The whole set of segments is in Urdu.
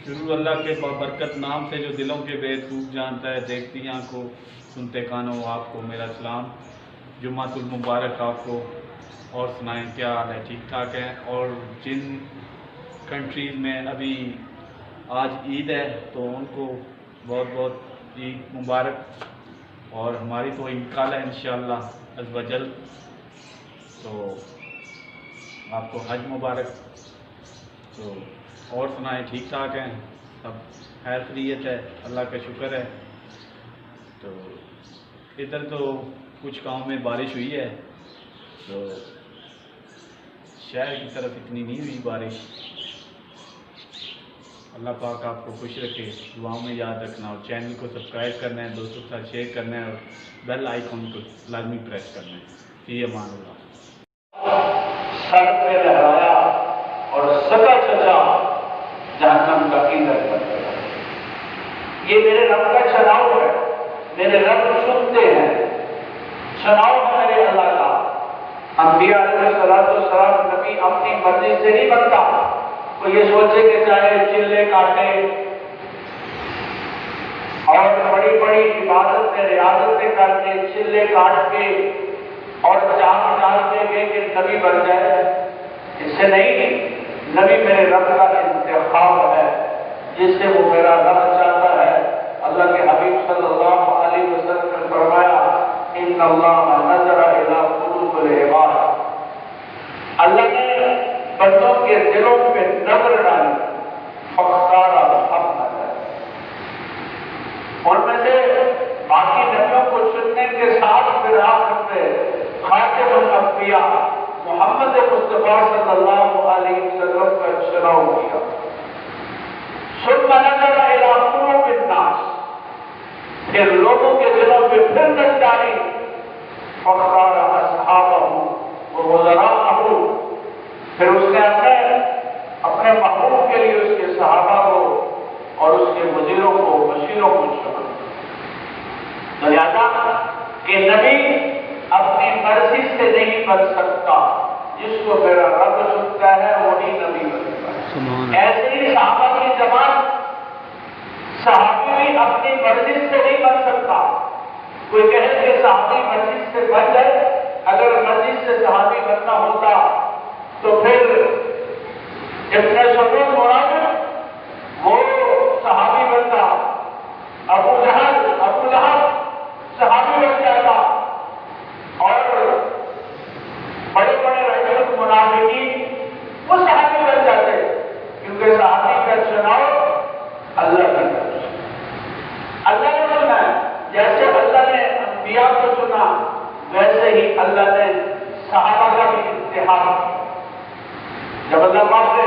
شروع اللہ کے بابرکت نام سے جو دلوں کے بے خوب جانتا ہے، دیکھتی آنکھوں سنتے کانوں آپ کو میرا سلام، جمعۃ المبارک آپ کو۔ اور سنائیں کیا حال ہے؟ ٹھیک ٹھاک ہے؟ اور جن کنٹریز میں ابھی آج عید ہے تو ان کو بہت بہت عید مبارک، اور ہماری تو عید کال ہے انشاءاللہ عز وجل، تو آپ کو حج مبارک۔ تو اور سنائیں، ٹھیک ٹھاک ہیں سب؟ خیر خیریت ہے، اللہ کا شکر ہے۔ تو ادھر تو کچھ گاؤں میں بارش ہوئی ہے، تو شہر کی طرف اتنی نہیں ہوئی بارش۔ اللہ پاک آپ کو خوش رکھے، دعاؤں میں یاد رکھنا، اور چینل کو سبسکرائب کرنا ہے، دوستوں کے ساتھ شیئر کرنا ہے، اور بیل آئیکن کو لازمی پریس کرنا ہے۔ فی امان اللہ۔ سر پہ لہرایا اور سکا چچا جہنم کا ایندھن بن گیا۔ یہ میرے رب کا چناؤ ہے، میرے رب سنتے ہیں، چناؤ ہے میرے اللہ کا۔ انبیاء علیہ السلام نبی اپنی مرضی سے نہیں بنتا، وہ یہ سوچے کہ چاہے چلے کاٹے اور بڑی بڑی عبادت میں ریاضتیں کر کے چلے کاٹ کے اور چاہتے ہیں کہ نبی بن جائے، اس سے نہیں۔ نبی میرے رب کا انتخاب ہے، جس سے وہ میرا رب چاہتا ہے۔ اللہ کے حبیب صلی اللہ علیہ وسلم نے فرمایا ان اللہ نظر الی قلوب العباد، اللہ نے بندوں کے دلوں پہ نظر ڈالی، فاختار محمد، ان میں سے باقی نبیوں کو چننے کے ساتھ پھر آخر میں خاتم الانبیاء محمد مصطفیٰ صلی اللہ علیہ وسلم کا چناؤ کیا۔ ثم نظر الی قلوب الناس، پھر لوگوں کے دلوں پہ پھر نظر ڈالی، فاختار اصحابہ ووزراءہ، پھر اس نے اپنے محبوب کے لیے اس کے صحابہ کو اور اس کے وزیروں کو، مشیروں کو چنا۔ لہذا کہ نبی اپنی مرضی سے نہیں بن سکتا، جس کو میرا رب چنتا ہے وہی نبی بنتا ہے۔ ایسے ہی صحابہ کی زبان، صحابی بھی اپنی مرضی سے نہیں بن سکتا۔ کوئی کہے کہ صحابی مرضی سے بن جائے، اگر مرضی سے صحابی بننا ہوتا تو پھر ابن سلول مراد وہ صحابی بنتا، ابو لہب صحابی بن جاتا، اور بڑے بڑے رئیس المنافقین وہ صحابی بن جاتے، کیونکہ صحابی کا چناؤ اللہ نے چنا ہے۔ جیسے اللہ نے انبیاء کو چنا، ویسے ہی اللہ نے صحابہ کا بھی انتخاب کیا۔ جب اللہ پاک نے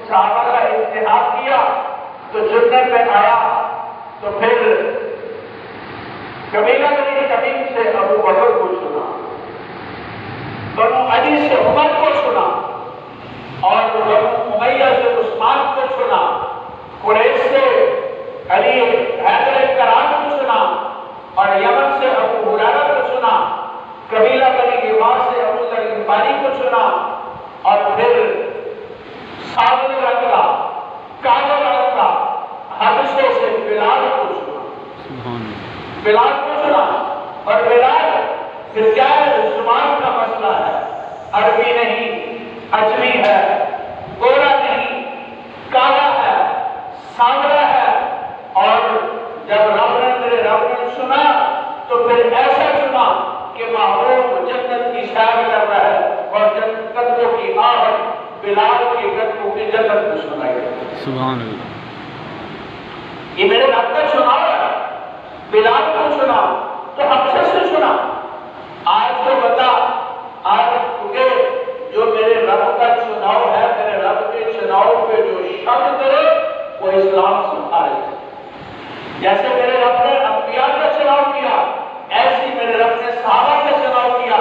صحابہ کا انتخاب کیا تو چننے پہ آیا، تو پھر قبیلہ بنی تمیم سے ابو بکر کو چنا، بنو عدی سے عمر کو چنا، اور بنو امیہ سے عثمان کو چنا، قریش سے علی حیدر کرام کو چنا، اور یمن سے ابو ہریرہ کو چنا، قبیلہ بنی غفار سے ابو ذر غفاری کو چنا، اور پھر سابق رنگ کا، کالے رنگ کا حبشے سے بلال کو چنا، بلال کو چنا۔ اور بلال پھر کیا ہے؟ زبان کا مسئلہ ہے، عربی نہیں، عجمی ہے، گورا نہیں، کالا ہے، سانولا ہے، اور جب میرے رب نے سنا تو پھر ایسا چنا کہ محبوب جنت کی سیر کر رہا ہے، اور قدموں کی آہٹ بلال کے قدموں کی جنت میں سنائی دیتی۔ سبحان اللہ۔ یہ میرے رب کا چناؤ ہے، بلال کو چنا تو حبشہ سے چنا۔ آج تو بتا، آج کیونکہ جو میرے رب کا چناؤ ہے، میرے رب کے چناؤ پہ جو شک کرے وہ اسلام سے خارج ہے۔ جیسے میرے رب نے انبیاء کا چناؤ کیا، ایسی میرے رب نے صحابہ کا چناؤ کیا۔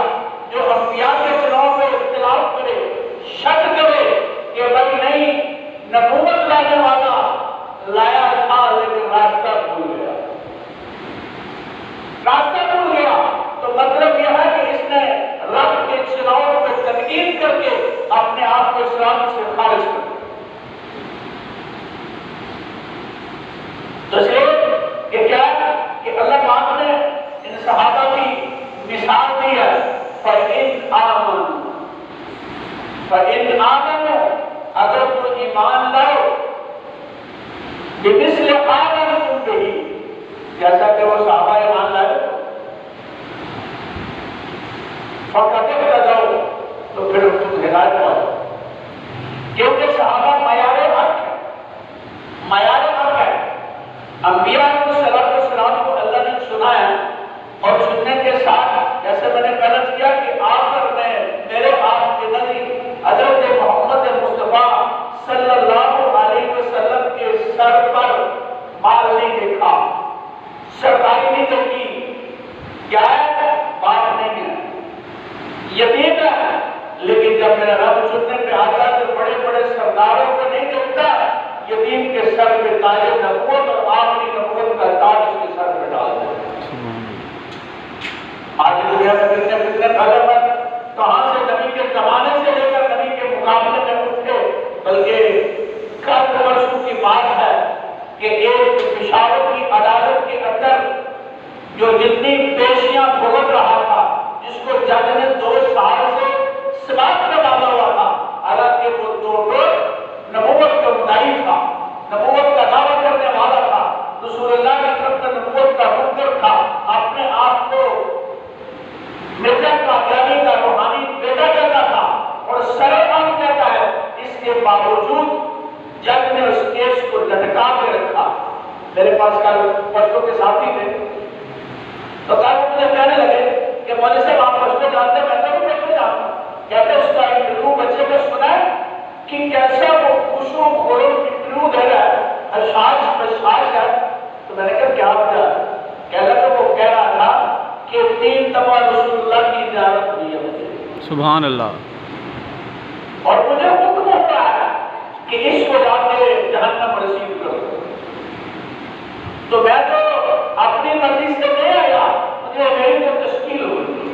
جو انبیاء کے چناؤ پہ اختلاف کرے، شک کرے کہ بھائی نہیں، نبوت لانے والا لایا تھا لیکن راستہ بھول گیا، تو مطلب یہ ہے کہ اس نے رب کے چناؤ پہ تنقید کر کے اپنے آپ کو اسلام سے خارج کر دیا۔ فَإِنْ آمَنُوا اگر تو ایمان لاؤ بِمِثْلِ آمَنْتُمْ بِهِ جیسا کہ وہ صحابہ ایمان لائے فَقَدْ اهْتَدَوْا تو پھر تم ہدایت پاؤ کیونکہ صحابہ معیار حق ہے معیار حق ہے انبیاء علیہ السلام کو اللہ نے سنایا اور سننے کے ساتھ جیسے میں نے پہلے کیا کہ آخر میں میرے آپ کے نبی حضرت محمد مصطفیٰ صلی اللہ علیہ وسلم کے سر پر مال نہیں دیکھا سرداری نہیں دیکھی کیا ہے بات نہیں ہے یتیم ہے لیکن جب میرا رب چننے پہ آتا تو بڑے بڑے سرداروں کو نہیں دیکھتا یتیم کے سر پہ تاج نبوت اور آخری نبوت کا تاج اس کے سر پہ ڈال دیتا آج دنیا میں کتنے غلط کہاں سے نبی کے زمانے سے لے کر نبی کے مقابلے میں اٹھے بلکہ قرن برسوں کی بات ہے کہ ایک پشاور کی عدالت کے اندر جو جتنی پیشیاں بھگت رہا تھا جس کو جج نے 2 سال سے سماعت میں ڈالا ہوا تھا حالانکہ وہ تو نبوت کا مدعی تھا نبوت کا دعویٰ کرنے والا تھا رسول اللہ کی طرف سے نبوت کا منکر تھا اپنے آپ کو مرزا قادیانی کا روحانی بیٹا کہتا تھا اور سرعام کہتا ہے اس کے باوجود جج نے اس کیس کو لٹکا کے رکھا میرے پاس کل پشتوں کے ساتھی تھے تو کل مجھے کہنے لگے کہ مولوی صاحب آپ پشتوں جانتے ہیں میں تو بھی پشتوں جانتا کہتے اس کا انٹرویو بچے کو سنا ہے کہ کیسا وہ خوش و خورم انٹرویو دے رہا ہے اشعاش بشعاش ہے تو میں نے کہا کیا وجہ کہہ لگا وہ کہہ رہا تھا کہ 3 دفعہ رسول اللہ کی زیارت ہوئی ہے مجھے سبحان اللہ اور مجھے حکم ہوتا ہے کہ اس کو جا کے جہنم رسید کرو تو میں تو اپنی مرضی سے نہیں آیا مجھے میری تو تشکیل ہوئی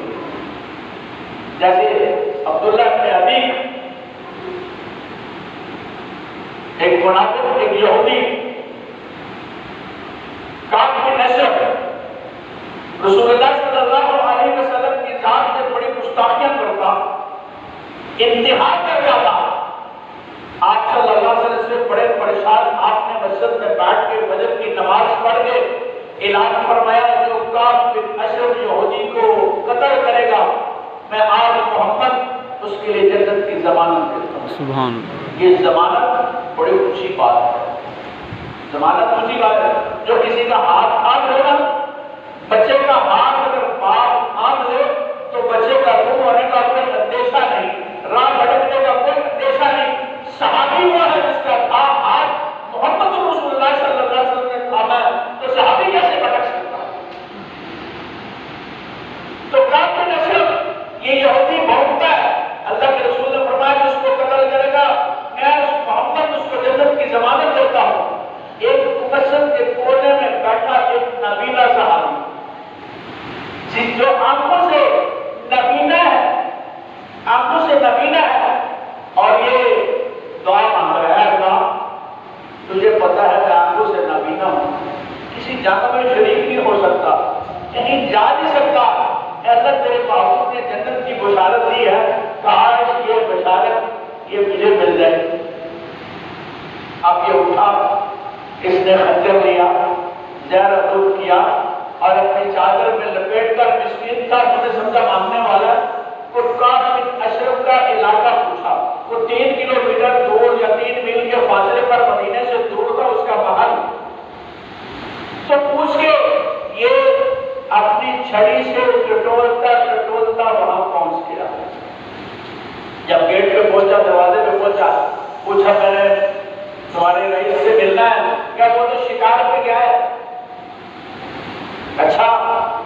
جیسے عبداللہ بن ابی ایک منافق ایک یہودی کعب بن اشرف رسول اللہ صلی اللہ علیہ وسلم کی ذات سے بڑی گستاخیاں کرتا انتہا کر جاتا آپ صلی اللہ علیہ وسلم سے بڑے پریشان آپ نے مسجد میں بیٹھ کے فجر کی نماز پڑھ کے اعلان فرمایا جو کعب بن اشرف یہودی کو قتل کرے گا میں آج محمد اس کے لیے جنت کی ضمانت دیتا ہوں سبحان یہ ضمانت بڑی اونچی بات ہے ضمانت اونچی بات ہے جو کسی کا ہاتھ ہوگا بچے کا ہاتھ اگر باپ ہاتھ لے تو بچے کا گم ہونے کا کوئی اندیشہ نہیں راہ بھٹکنے کا کوئی اندیشہ نہیں صحابی ہوا ہے جس کا ہاتھ محمد رسول اللہ صلی اللہ علیہ وسلم نے تھاما ہے تو صحابی کیسے بھٹک سکتا تو کعب بن اشرف یہ یہودی بھونکتا ہے اللہ کے رسول نے فرمایا جس کو قتل کرے گا میں محمد اس کو جنت کی ضمانت دیتا ہوں ایک مسجد کے کونے میں بیٹھا ایک نابینا صحابی جو آنکھوں سے نبینا ہے اور یہ دعا مانگ رہا ہے اللہ تجھے پتا ہے کہ آنکھوں سے نبینا ہوں کسی جگہ میں شریک نہیں ہو سکتا کہیں جا نہیں سکتا ایسا تیرے محبوب نے جنت کی بشارت دی ہے کاش یہ بشارت یہ مجھے مل جائے اب یہ اٹھا اس نے خنجر لیا زہر دودھ کیا اور اپنی چادر میں لپیٹ کر مسکین تھا مجھے سمجھا مانگنے والا وہ کعب بن اشرف کا علاقہ پوچھا وہ 3 کلومیٹر دور یا 3 میل کے فاصلے پر مدینے سے دور تھا اس کا محل تو پوچھ کے یہ اپنی چھڑی سے ٹٹولتا وہاں پہنچ گیا جب گیٹ پہ پہنچا دروازے پہ پہنچا پوچھا میں نے تمہارے رئیس سے ملنا ہے کیا وہ تو شکار پہ گیا ہے اچھا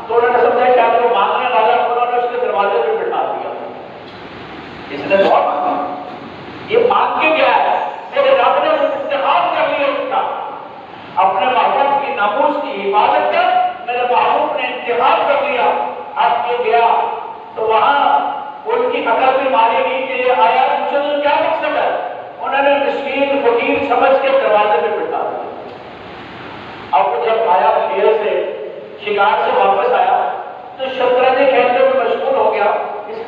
تو انہوں نے سمجھا کہ آپ کو مانگنے والا انہوں نے اس کے دروازے پہ بٹھا دیا اس نے بہت مانگا یہ مانگ کے گیا ہے میرے رب نے انتخاب کر لیا اس کا اپنے محبوب کی ناموس کی حفاظت کر میرے محبوب نے انتخاب کر لیا اب یہ گیا تو وہاں ان کی عقل بھی ماری گئی کہ یہ آیا چل کیا مقصد ہے انہوں نے مسکین فقیر سمجھ کے دروازے پہ بٹھا دیا اب وہ جب آیا کھیل سے شکار سے واپس آیا تو شطرنج کھیلنے میں مشغول ہو گیا اس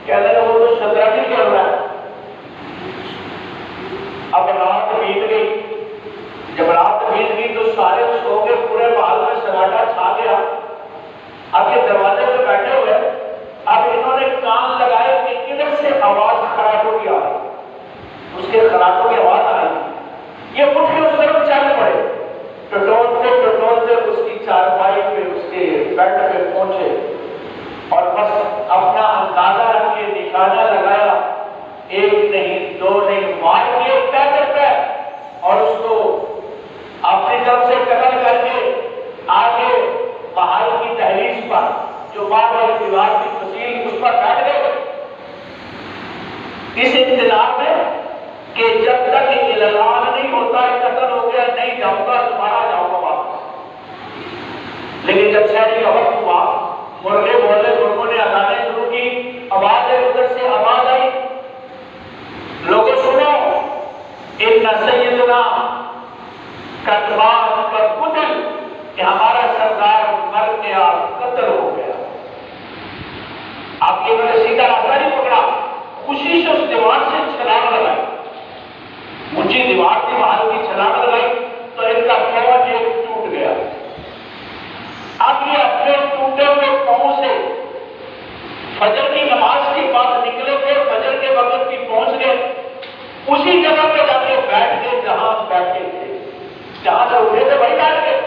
کہنے لگے وہ تو شطرنج ہی کر رہا ہے. اب رات بیت گئی. جب رات بیت گئی تو سارے سو گئے, پورے محل میں سناٹا چھا گیا. اب یہ دروازے پہ بیٹھے ہوئے, اب انہوں نے کان لگائے کہ کدھر سے آواز خراٹوں کی آ رہی. اس کے خراٹوں کی آواز آ رہی. یہ اٹھ کے اس طرف چل پڑے, ٹٹولتے اس کی چارپائی پہ, اس کے بیڈ پہ پہنچے اور بس اپنا اندازہ رکھ کے نشانہ لگایا, ایک نہیں دو نہیں, مار کے پیدل پہ, اور اس کو اپنی طرف سے قتل کر کے آگے پہاڑ کی دہلیز پر جو بار بار دیوار کی فصیل اس پر بیٹھ گئے, اس انتظار میں کہ جب تک اعلان نہیں ہوتا قتل ہو گیا نہیں جاؤں گا, تمہارا جاؤں گا واپس. لیکن جب شہری کا وقت ہوا, مرغے بولے, مرغوں نے اڑانے شروع کی, آواز ادھر سے آواز آئی, لوگوں سنو, ان سیدنا کتبان پر قتل, کہ ہمارا سردار مر گیا, قتل ہو گیا. آپ کے انہوں نے سیدھا راستہ نہیں پکڑا, خوشی سے اس دیوار سے چھلانگ لگائی. اونچی دیوار کی محل کی چھلانگ لگائی تو ان کا فوج ایک ٹوٹ گیا. اب یہ اپنے ٹوٹے ہوئے پاؤں سے فجر کی نماز کے بعد نکلے گئے, فجر کے وقت کی پہنچ گئے, اسی جگہ پہ جا کے بیٹھ گئے جہاں بیٹھے تھے, جہاں سے اٹھے تھے وہی بیٹھ گئے.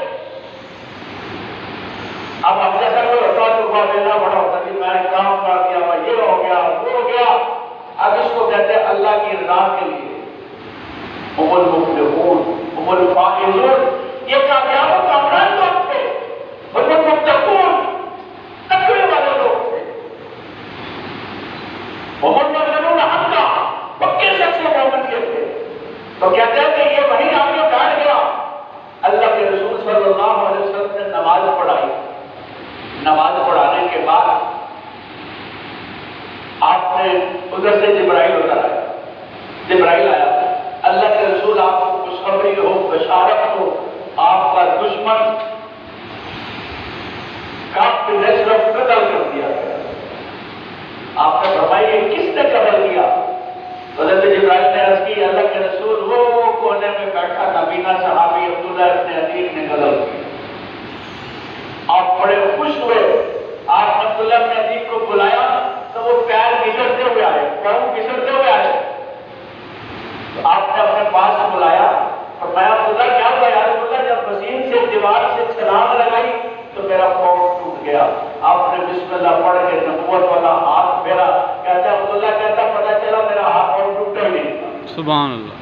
اب اب جیسا کوئی ہوتا تو دینا بڑا ہوتا کہ میں نے کام کر دیا, یہ ہو گیا وہ ہو گیا. اب اس کو کہتے ہیں اللہ کی رضا کے لیے هم المفلحون هم الفائزون, یہ کامیاب و کامران لوگ تھے, هم المتقون, تقوی والے لوگ تھے, هم المؤمنون حقا, پکے سچے مومن کے تھے. تو کہتے ہیں کہ یہ وہی آگے بیٹھ گیا. اللہ کے رسول صلی اللہ علیہ وسلم نے نماز پڑھائی. نماز پڑھانے کے بعد آپ نے ادھر سے جبرائیل اتر آیا. جبرائیل آیا, اللہ کے رسول آپ کو خوشخبری ہو, بشارت ہو, آپ کا دشمن کعب بن اشرف قتل کر دیا گیا. آپ نے فرمایا کس نے قتل کیا؟ حضرت جبرائیل نے عرض کی, اللہ کے رسول وہ کونے میں بیٹھا نبینا صحابی عبداللہ ابن عتیق نے قتل کیا. آپ بڑے خوش ہوئے. آپ عبداللہ ابن عتیق کو بلایا تو وہ پیر گھسڑتے ہوئے آئے, پاؤں گھسڑتے ہوئے آئے. تو آپ نے اپنے پاس بلایا, فرمایا عبداللہ کیا ہوا یا رسول اللہ؟ جب وسیم سے دیوار سے چھلانگ لگائی تو میرا پاؤں ٹوٹ گیا. آپ نے بسم اللہ پڑھ کے نبوت والا ہاتھ پھیرا. کہتا عبداللہ کہتا پتہ چلا میرا ہاتھ پاؤں ٹوٹا ہی نہیں. سبحان اللہ.